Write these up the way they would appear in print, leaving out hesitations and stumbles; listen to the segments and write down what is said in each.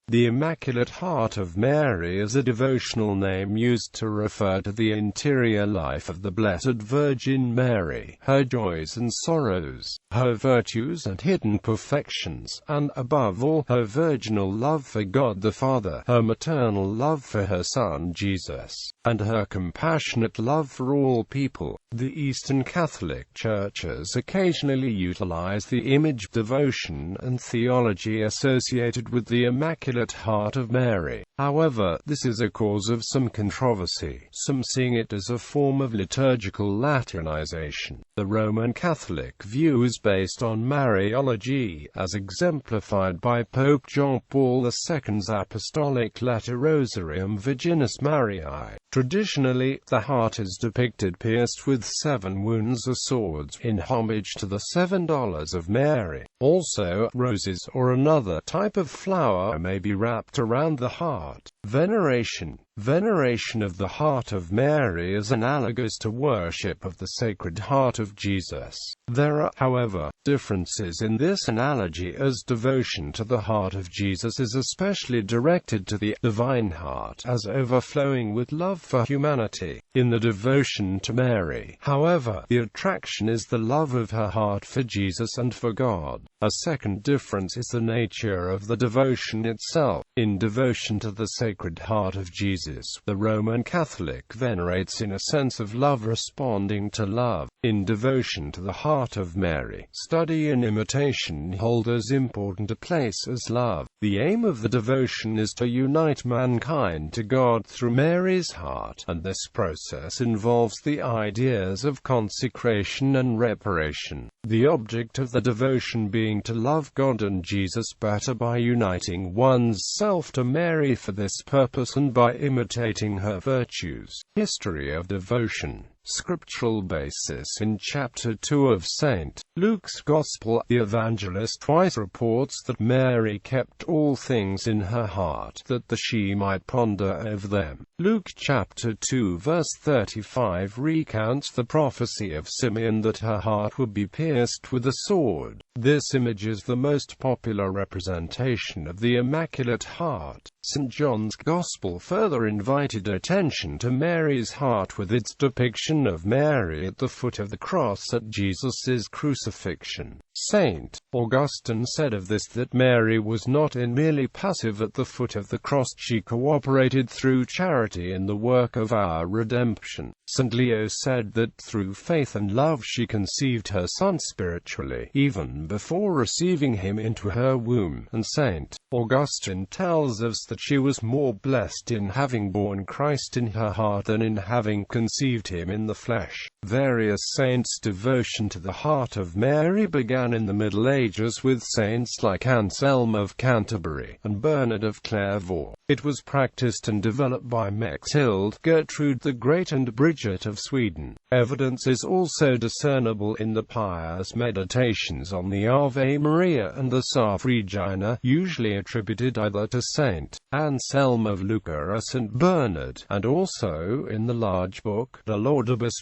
The Immaculate Heart of Mary is a devotional name used to refer to the interior life of the Blessed Virgin Mary, her joys and sorrows, her virtues and hidden perfections, and, above all, her virginal love for God the Father, her maternal love for her Son Jesus, and her compassionate love for all people. The Eastern Catholic Churches occasionally utilize the image, devotion, and theology associated with the Immaculate Heart of Mary. However, this is a cause of some controversy, some seeing it as a form of liturgical latinization. The Roman Catholic view is based on Mariology, as exemplified by Pope John Paul II's Apostolic letter Rosarium Virginis Mariae. Traditionally, the heart is depicted pierced with 7 wounds or swords, in homage to the 7 dollars of Mary. Also, roses or another type of flower may be wrapped around the heart. Veneration of the Heart of Mary is analogous to worship of the Sacred Heart of Jesus. There are, however, differences in this analogy, as devotion to the Heart of Jesus is especially directed to the Divine Heart as overflowing with love for humanity. In the devotion to Mary, however, the attraction is the love of her heart for Jesus and for God. A second difference is the nature of the devotion itself. In devotion to the Sacred Heart of Jesus, the Roman Catholic venerates in a sense of love responding to love. In devotion to the Heart of Mary, study and imitation hold as important a place as love. The aim of the devotion is to unite mankind to God through Mary's heart, and this process involves the ideas of consecration and reparation. The object of the devotion being to love God and Jesus better by uniting one's self to Mary for this purpose and by imitating her virtues. History of devotion. Scriptural basis. In chapter 2 of St. Luke's Gospel, the evangelist twice reports that Mary kept all things in her heart, that she might ponder over them. Luke chapter 2 verse 35 recounts the prophecy of Simeon that her heart would be pierced with a sword. This image is the most popular representation of the Immaculate Heart. St. John's Gospel further invited attention to Mary's heart with its depiction of Mary at the foot of the cross at Jesus' crucifixion. St. Augustine said of this that Mary was not merely passive at the foot of the cross, she cooperated through charity in the work of our redemption. St. Leo said that through faith and love she conceived her Son spiritually, even before receiving him into her womb, and St. Augustine tells us that she was more blessed in having borne Christ in her heart than in having conceived him in the flesh. Various saints' devotion to the Heart of Mary began in the Middle Ages with saints like Anselm of Canterbury and Bernard of Clairvaux. It was practiced and developed by Mechtilde, Gertrude the Great and Bridget of Sweden. Evidence is also discernible in the pious meditations on the Ave Maria and the Salve Regina, usually attributed either to Saint Anselm of Lucca or St. Bernard, and also in the large book, De Laudibus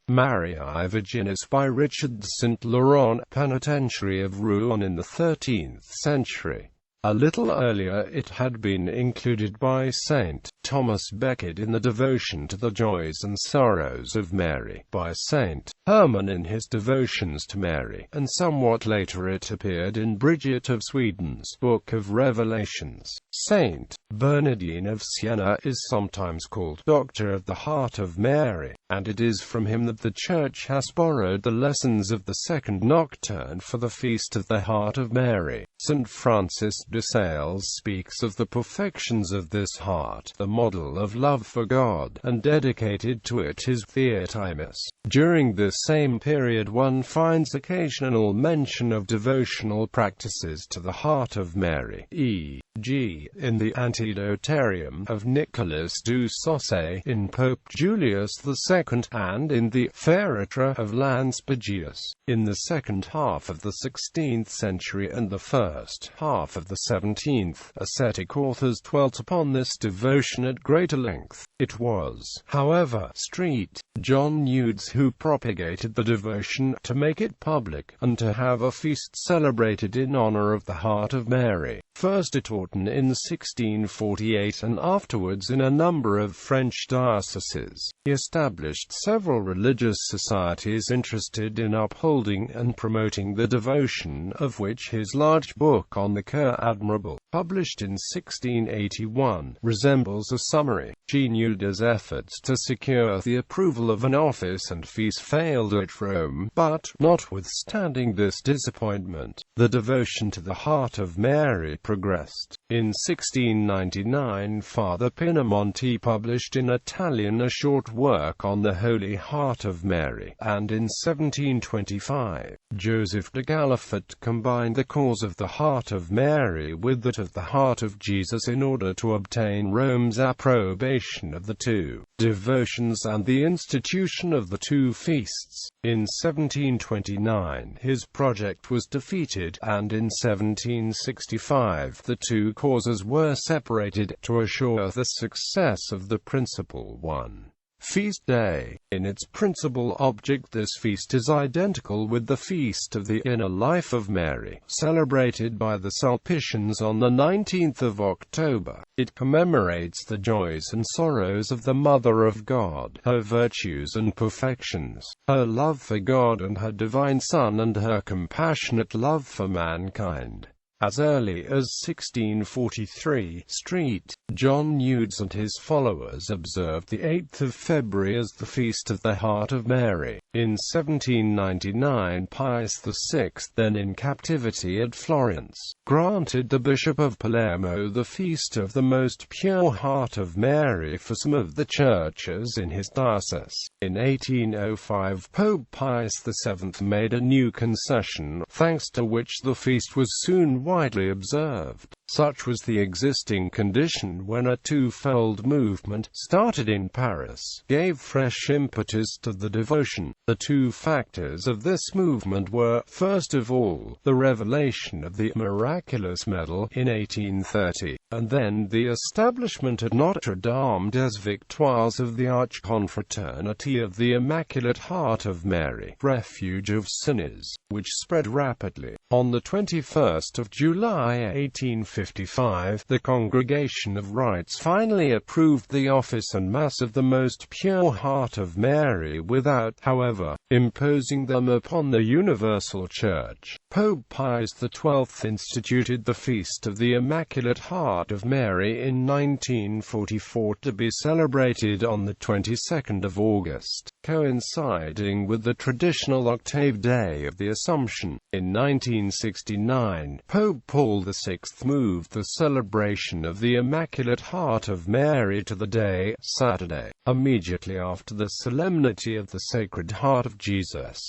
Mariae Virginis by Richard St. Laurent, penitentiary of Rouen in the 13th century. A little earlier it had been included by St. Thomas Becket in the devotion to the joys and sorrows of Mary, by St. Herman in his devotions to Mary, and somewhat later it appeared in Bridget of Sweden's Book of Revelations. Saint Bernardine of Siena is sometimes called Doctor of the Heart of Mary, and it is from him that the Church has borrowed the lessons of the second nocturne for the Feast of the Heart of Mary. St. Francis de Sales speaks of the perfections of this heart, the model of love for God, and dedicated to it his Theotimus. During this same period one finds occasional mention of devotional practices to the Heart of Mary, e.g., in the Antidotarium of Nicholas du Saussay, in Pope Julius II, and in the Ferratra of Lanspecius. In the second half of the 16th century and the first half of the 17th, ascetic authors dwelt upon this devotion at greater length. It was, however, St. John Eudes who propagated the devotion, to make it public, and to have a feast celebrated in honor of the Heart of Mary, first at Autun in 1648 and afterwards in a number of French dioceses. He established several religious societies interested in upholding and promoting the devotion, of which his large book on the Cœur Admirable, published in 1681, resembles a summary. Jean Eudes' efforts to secure the approval of an office and feast failed at Rome, but, notwithstanding this disappointment, the devotion to the Heart of Mary progressed. In 1699, Father Pinamonti published in Italian a short work on the Holy Heart of Mary, and in 1725, Joseph de Galifet combined the cause of the Heart of Mary with that of the Heart of Jesus in order to obtain Rome's approbation of the two devotions and the institution of the two feasts. In 1729, his project was defeated, and in 1765 the two causes were separated, to assure the success of the principal one. Feast Day. In its principal object, this feast is identical with the Feast of the Inner Life of Mary, celebrated by the Sulpicians on the 19th of October. It commemorates the joys and sorrows of the Mother of God, her virtues and perfections, her love for God and her divine Son, and her compassionate love for mankind. As early as 1643, St. John Eudes and his followers observed the 8th of February as the Feast of the Heart of Mary. In 1799, Pius VI, then in captivity at Florence, granted the Bishop of Palermo the Feast of the Most Pure Heart of Mary for some of the churches in his diocese. In 1805, Pope Pius VII made a new concession, thanks to which the feast was soon widely observed. Such was the existing condition when a twofold movement, started in Paris, gave fresh impetus to the devotion. The two factors of this movement were, first of all, the revelation of the miraculous medal in 1830, and then the establishment at Notre Dame des Victoires of the Archconfraternity of the Immaculate Heart of Mary, refuge of sinners, which spread rapidly. On the 21st of July 1855, the Congregation of Rites finally approved the office and Mass of the Most Pure Heart of Mary without, however, imposing them upon the Universal Church. Pope Pius XII instituted the Feast of the Immaculate Heart of Mary in 1944 to be celebrated on the 22nd of August, coinciding with the traditional Octave Day of the Assumption. In 1969, Pope Paul VI moved the celebration of the Immaculate Heart of Mary to the day, Saturday, immediately after the Solemnity of the Sacred Heart of Jesus.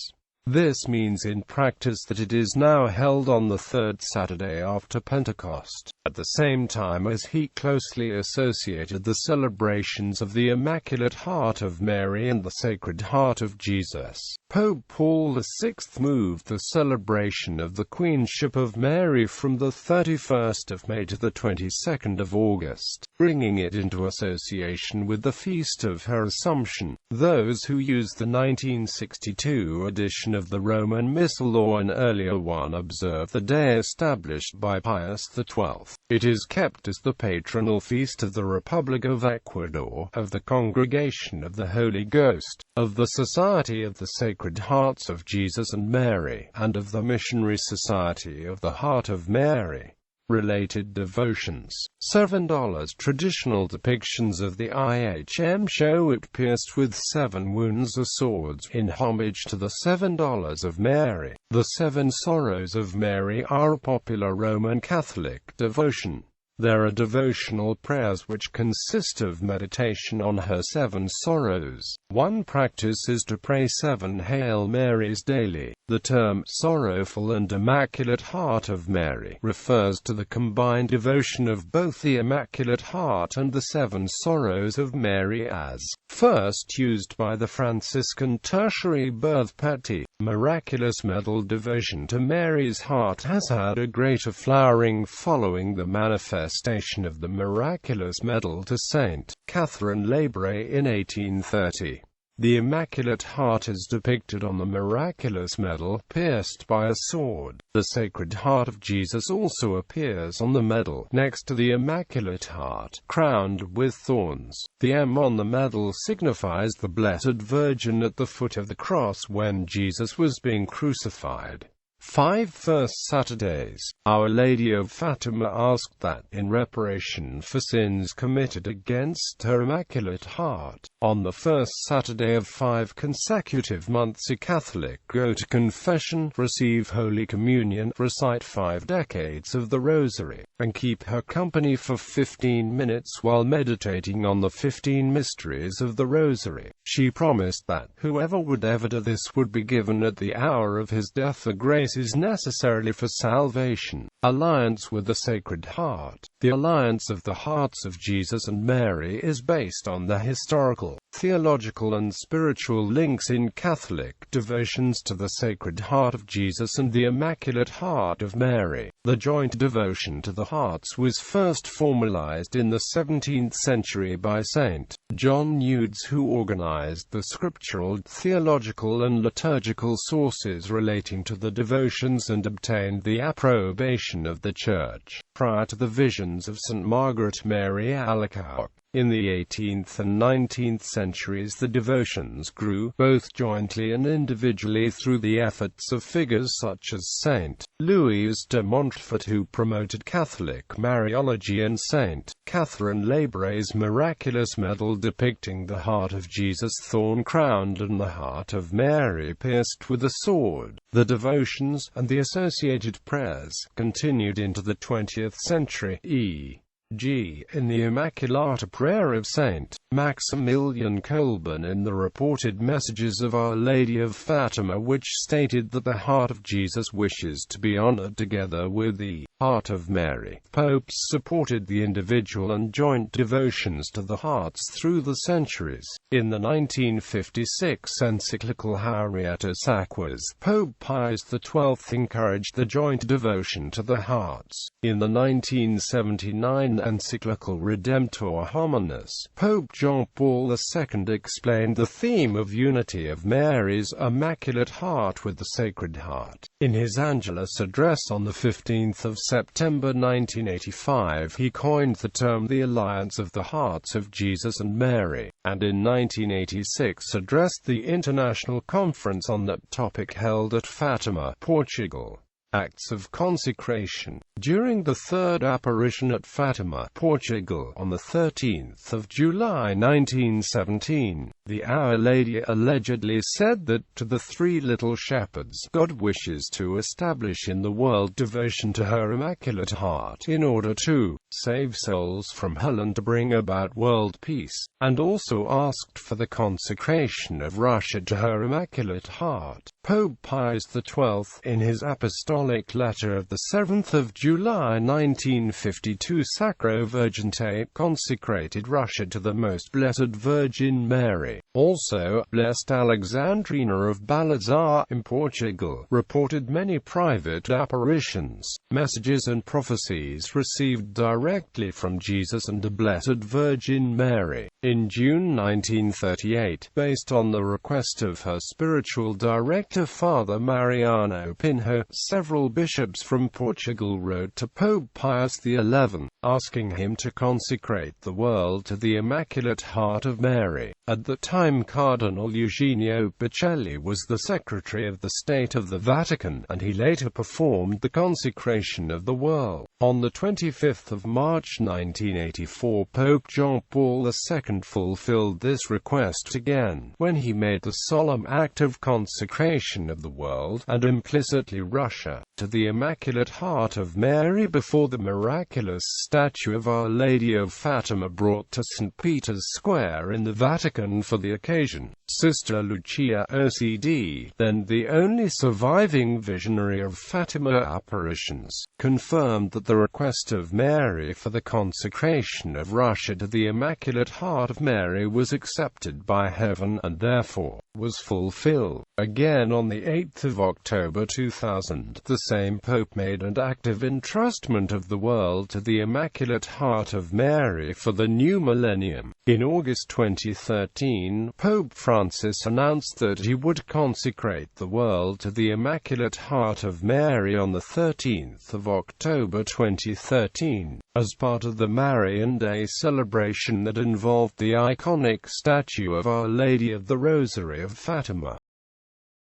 This means in practice that it is now held on the third Saturday after Pentecost, at the same time as he closely associated the celebrations of the Immaculate Heart of Mary and the Sacred Heart of Jesus. Pope Paul VI moved the celebration of the Queenship of Mary from the 31st of May to the 22nd of August, bringing it into association with the feast of her Assumption. Those who used the 1962 edition of the Roman Missal or an earlier one observe the day established by Pius XII. It is kept as the patronal feast of the Republic of Ecuador, of the Congregation of the Holy Ghost, of the Society of the Sacred Hearts of Jesus and Mary, and of the Missionary Society of the Heart of Mary. Related devotions. $7 Traditional depictions of the IHM show it pierced with 7 wounds or swords, in homage to the $7 of Mary. The 7 Sorrows of Mary are a popular Roman Catholic devotion. There are devotional prayers which consist of meditation on her 7 sorrows. One practice is to pray 7 Hail Marys daily. The term Sorrowful and Immaculate Heart of Mary refers to the combined devotion of both the Immaculate Heart and the Seven Sorrows of Mary as first used by the Franciscan Tertiary Birth Piety. Miraculous medal devotion to Mary's heart has had a greater flowering following the manifestation of the miraculous medal to Saint Catherine Labouré in 1830. The Immaculate Heart is depicted on the miraculous medal, pierced by a sword. The Sacred Heart of Jesus also appears on the medal, next to the Immaculate Heart, crowned with thorns. The M on the medal signifies the Blessed Virgin at the foot of the cross when Jesus was being crucified. 5 First Saturdays. Our Lady of Fatima asked that, in reparation for sins committed against her Immaculate Heart, on the first Saturday of 5 consecutive months a Catholic go to confession, receive Holy Communion, recite 5 decades of the Rosary, and keep her company for 15 minutes while meditating on the 15 mysteries of the Rosary. She promised that, whoever would ever do this would be given at the hour of his death a grace is necessarily for salvation. Alliance with the Sacred Heart. The alliance of the hearts of Jesus and Mary is based on the historical, theological and spiritual links in Catholic devotions to the Sacred Heart of Jesus and the Immaculate Heart of Mary. The joint devotion to the hearts was first formalized in the 17th century by St. John Eudes, who organized the scriptural, theological and liturgical sources relating to the devotions and obtained the approbation of the Church. Prior to the visions of St. Margaret Mary Alacoque, in the 18th and 19th centuries the devotions grew, both jointly and individually, through the efforts of figures such as Saint Louise de Montfort, who promoted Catholic Mariology, and Saint Catherine Laboré's miraculous medal depicting the heart of Jesus thorn-crowned and the heart of Mary pierced with a sword. The devotions, and the associated prayers, continued into the 20th century, e.g. in the Immaculata Prayer of St. Maximilian Kolbe in the reported messages of Our Lady of Fatima, which stated that the heart of Jesus wishes to be honored together with the heart of Mary. Popes supported the individual and joint devotions to the hearts through the centuries. In the 1956 encyclical Haurietis Aquas, Pope Pius XII encouraged the joint devotion to the hearts. In the 1979 encyclical Redemptor Hominis, Pope John Paul II explained the theme of unity of Mary's Immaculate Heart with the Sacred Heart. In his Angelus address on the 15th of September 1985, he coined the term the Alliance of the Hearts of Jesus and Mary, and in 1986 addressed the International Conference on that topic held at Fatima, Portugal. Acts of consecration. During the third apparition at Fatima, Portugal, on the 13th of July 1917, the Our Lady allegedly said that, to the 3 little shepherds, God wishes to establish in the world devotion to her Immaculate Heart in order to save souls from hell and to bring about world peace, and also asked for the consecration of Russia to her Immaculate Heart. Pope Pius XII, in his Apostolic letter of the 7th of July 1952 Sacro Virginte, consecrated Russia to the Most Blessed Virgin Mary. Also, Blessed Alexandrina of Balazar, in Portugal, reported many private apparitions, messages and prophecies received directly from Jesus and the Blessed Virgin Mary. In June 1938, based on the request of her spiritual director Father Mariano Pinho, several bishops from Portugal wrote to Pope Pius XI, asking him to consecrate the world to the Immaculate Heart of Mary. At the time, Cardinal Eugenio Pacelli was the Secretary of the State of the Vatican, and he later performed the consecration of the world. On the 25th of March 1984, Pope John Paul II fulfilled this request again, when he made the solemn act of consecration of the world, and implicitly Russia. to the Immaculate Heart of Mary before the miraculous statue of Our Lady of Fatima brought to St. Peter's Square in the Vatican for the occasion. Sister Lucia OCD, then the only surviving visionary of Fatima apparitions, confirmed that the request of Mary for the consecration of Russia to the Immaculate Heart of Mary was accepted by heaven, and therefore was fulfilled. Again on the 8th of October 2000, the same Pope made an active entrustment of the world to the Immaculate Heart of Mary for the new millennium. In August 2013, Pope Francis announced that he would consecrate the world to the Immaculate Heart of Mary on the 13th of October 2013, as part of the Marian Day celebration that involved the iconic statue of Our Lady of the Rosary of Fatima.